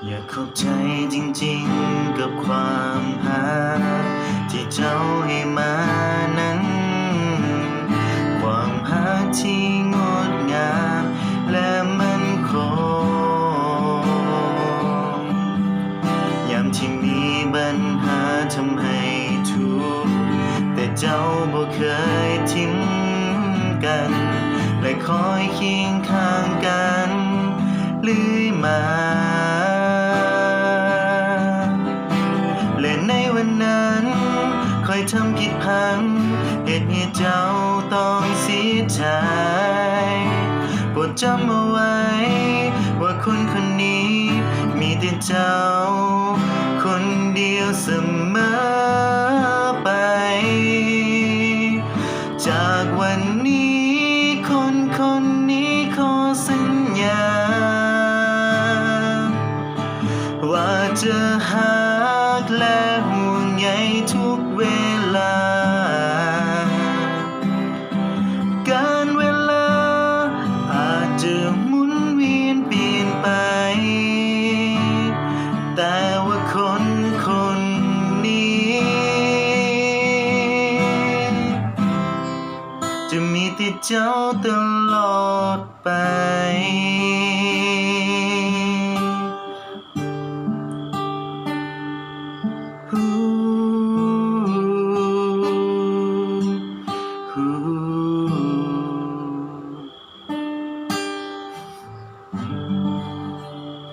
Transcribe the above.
อยากขอบใจจริงๆกับความรักที่เจ้าให้มานั้น ความรักที่งดงามและมั่นคงยามที่มีปัญหาทำให้ทุกข์แต่เจ้าบ่เคยทิ้งกัน และคอยเคียงข้างกันเรื่อยมา และในวันนั้นคอยทำผิดพลั้งเหตุให้เจ้าต้องเสียใจโปรดจำเอาไว้ว่าคนคนนี้มีแต่เจ้าคนเดียวเสมอไป จากวันนี้คนคนนี้ขอสัญญาว่าจะหา